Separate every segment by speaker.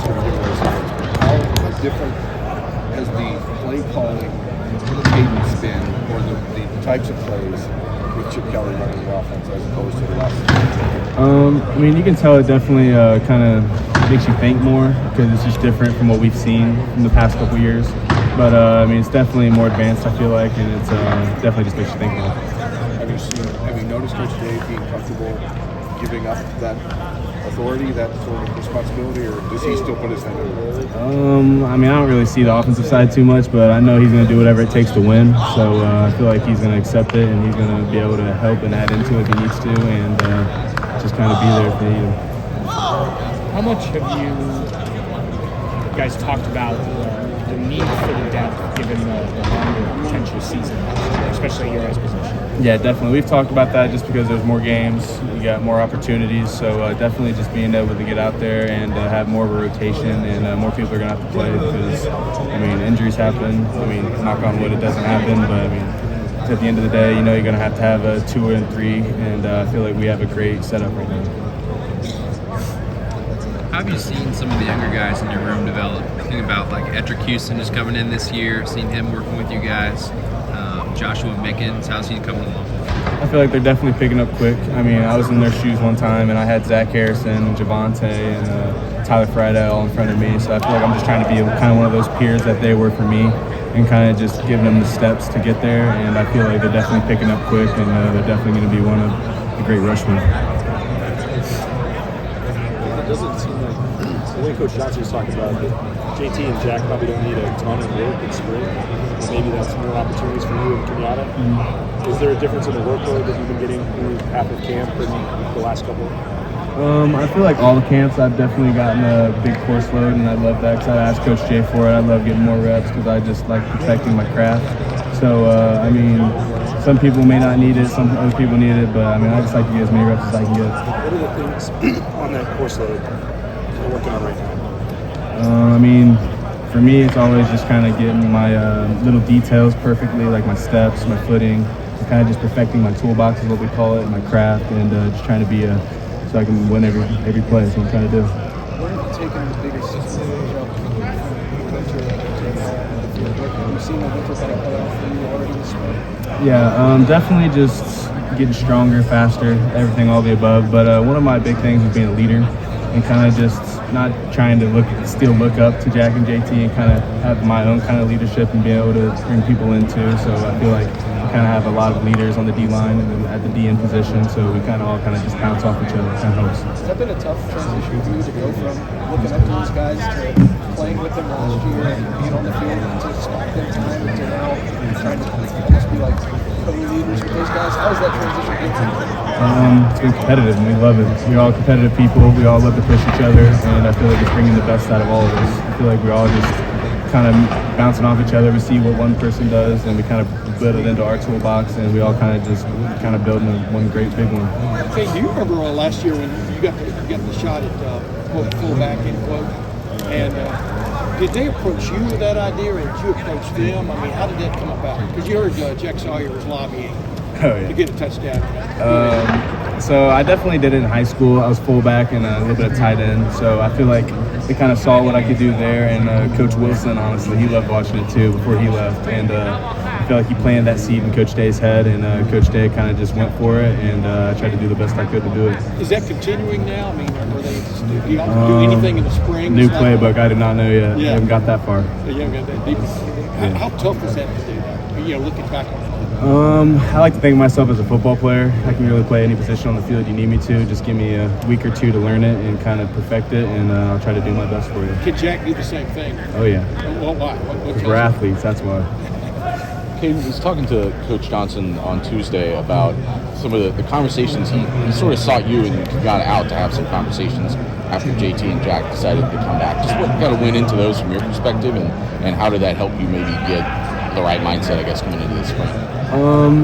Speaker 1: sort of giving those numbers. How different has the play calling cadence been, or the types of plays with Chip Kelly running the offense as opposed to the last?
Speaker 2: I mean, you can tell it definitely kind of makes you think more because it's just different from what we've seen in the past couple years. But I mean, it's definitely more advanced, I feel like, and it's definitely just makes you think more.
Speaker 1: Have you noticed Coach Dave being comfortable giving up that authority, that sort of responsibility, or does he still put his head over it?
Speaker 2: I mean, I don't really see the offensive side too much, but I know he's going to do whatever it takes to win. So I feel like he's going to accept it, and he's going to be able to help and add into it if he needs to, and just kind of be there if they need him.
Speaker 3: How much have you guys talked about the need for the depth given the longer potential season, especially your guys' position?
Speaker 2: Yeah, definitely. We've talked about that just because there's more games, we got more opportunities. So definitely just being able to get out there and have more of a rotation, and more people are going to have to play because, I mean, injuries happen. I mean, knock on wood, it doesn't happen, but I mean, at the end of the day, you know, you're going to have a 2 and 3, and I feel like we have a great setup right now.
Speaker 4: How have you seen some of the younger guys in your room develop? Thinking about like Edric Houston just coming in this year, seeing him working with you guys. Joshua Mickens, how's he coming along?
Speaker 2: I feel like they're definitely picking up quick. I mean, I was in their shoes one time, and I had Zach Harrison and Javante and Tyler Friday all in front of me. So I feel like I'm just trying to be kind of one of those peers that they were for me, and kind of just giving them the steps to get there. And I feel like they're definitely picking up quick, and they're definitely going to be one of the great rushmen.
Speaker 5: It doesn't seem like the way Coach Johnson was talking about that JT and Jack probably don't need a ton of work in spring. Maybe that's more opportunities for you and Kenyatta. Mm-hmm. Is there a difference in the workload that you've been getting through half of camp and the last couple?
Speaker 2: I feel like all the camps I've definitely gotten a big course load, and I love that because I asked Coach Jay for it. I love getting more reps because I just like perfecting my craft. So, I mean, some people may not need it, some other people need it, but I mean, I just like to get as many reps as I can get.
Speaker 5: What are the things on that course load you're working on right now?
Speaker 2: I mean, for me, it's always just kind of getting my little details perfectly, like my steps, my footing, kind of just perfecting my toolbox is what we call it, my craft, and just trying to be so I can win every play. That's what I'm trying to do.
Speaker 1: Where have you taken the biggest have you seen the winter kind of play out for you already this spring?
Speaker 2: Yeah, definitely just getting stronger, faster, everything, all the above. But one of my big things is being a leader and kind of just not trying to look up to Jack and JT and kind of have my own kind of leadership and be able to bring people in too. So I feel like we kind of have a lot of leaders on the D-line and then at the DN position, so we kind of all just bounce off each other. It kind of helps.
Speaker 1: Has that been a tough transition for you to go from looking up to these guys to playing with them last year and being on the field to spot them time to now trying to almost be like co-leaders with those guys? How has that transition been for you?
Speaker 2: It's been competitive, and we love it. We're all competitive people. We all love to push each other, and I feel like it's bringing the best out of all of us. I feel like we're all just kind of bouncing off each other. We see what one person does, and we kind of build it into our toolbox, and we all kind of building one great big one.
Speaker 6: Hey, do you remember last year when you got the shot at quote fullback end quote, and did they approach you with that idea, or did you approach them? I mean, how did that come about? Because you heard Jack Sawyer was lobbying to get a touchdown.
Speaker 2: So I definitely did it in high school. I was fullback and a little bit of tight end. So I feel like they kind of saw what I could do there. And Coach Wilson, honestly, he loved watching it too before he left. And I feel like he planted that seed in Coach Day's head. And Coach Day kind of just went for it. And I tried to do the best I could to do it.
Speaker 6: Is that continuing now? I mean, are they do anything in the spring?
Speaker 2: New playbook. I did not know yet.
Speaker 6: Yeah.
Speaker 2: I haven't got that far.
Speaker 6: You haven't got that deep. How tough is that to do that? You know, looking back on it.
Speaker 2: I like to think of myself as a football player. I can really play any position on the field you need me to. Just give me a week or two to learn it and kind of perfect it, and I'll try to do my best for you.
Speaker 6: Can Jack do the same thing?
Speaker 2: Oh, yeah.
Speaker 6: Well, why?
Speaker 2: We're athletes, that's why.
Speaker 7: Caden was talking to Coach Johnson on Tuesday about some of the conversations. He sort of sought you and you got out to have some conversations after JT and Jack decided to come back. Just what kind of went into those from your perspective, and how did that help you maybe get the right mindset, I guess, coming into this spring?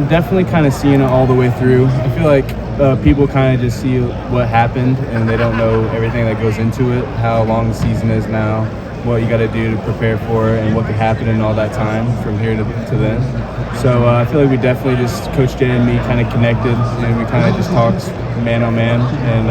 Speaker 2: Definitely kind of seeing it all the way through. I feel like people kind of just see what happened and they don't know everything that goes into it, how long the season is now, what you got to do to prepare for it, and what could happen in all that time from here to then. So I feel like we definitely just, Coach Jay and me kind of connected, and we kind of just talked man on man, and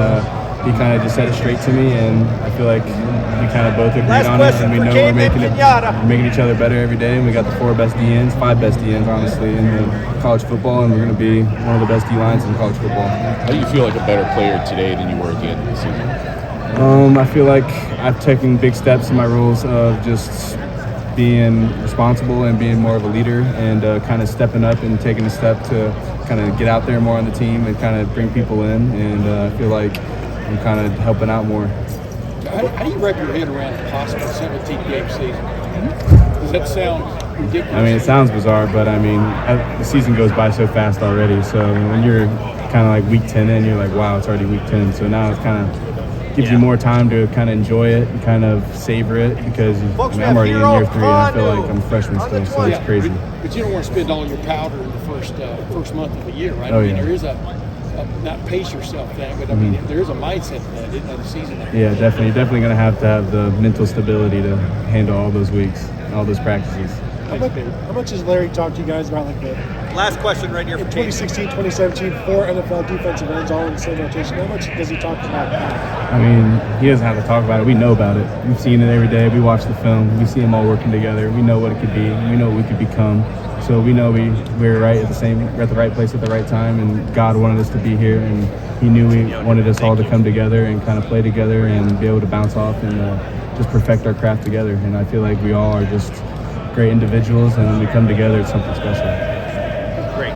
Speaker 2: he kind of just said it straight to me, and I feel like we kind of both agreed on it, and we know we're making each other better every day. And we got the 5 best DNs, honestly, in the college football, and we're going to be one of the best D lines in college football.
Speaker 7: How do you feel like a better player today than you were at the end of the season?
Speaker 2: I feel like I've taken big steps in my roles of just being responsible and being more of a leader, and kind of stepping up and taking a step to kind of get out there more on the team and kind of bring people in, and I feel like I'm kind of helping out more.
Speaker 6: How do you wrap your head around a possible 17-game season? Does that sound ridiculous?
Speaker 2: I mean, it sounds bizarre, but I mean, the season goes by so fast already. So when you're kind of like week 10 in, you're like, wow, it's already week 10. So now it's kind of gives you more time to kind of enjoy it and kind of savor it, because I'm already in year 3 and I feel like I'm a freshman still, so it's crazy.
Speaker 6: But you don't want to spend all your powder in the first month of the year, right?
Speaker 2: Oh,
Speaker 6: I mean,
Speaker 2: yeah.
Speaker 6: there is not pace yourself thing, but I mean, there is a mindset to that, isn't there, the season?
Speaker 2: Yeah, definitely going to have the mental stability to handle all those weeks, all those practices.
Speaker 8: How much has Larry talked to you guys about, like, the
Speaker 9: Last question right here for
Speaker 8: 2016, 2017, 4 NFL defensive ends all in the same rotation? How much does he talk about that?
Speaker 2: I mean, he doesn't have to talk about it. We know about it. We've seen it every day. We watch the film. We see them all working together. We know what it could be. We know what we could become. So we know we're right we're at the right place at the right time, and God wanted us to be here, and He knew He wanted us all to come together and kind of play together and be able to bounce off and just perfect our craft together. And I feel like we all are just great individuals, and when we come together, it's something special.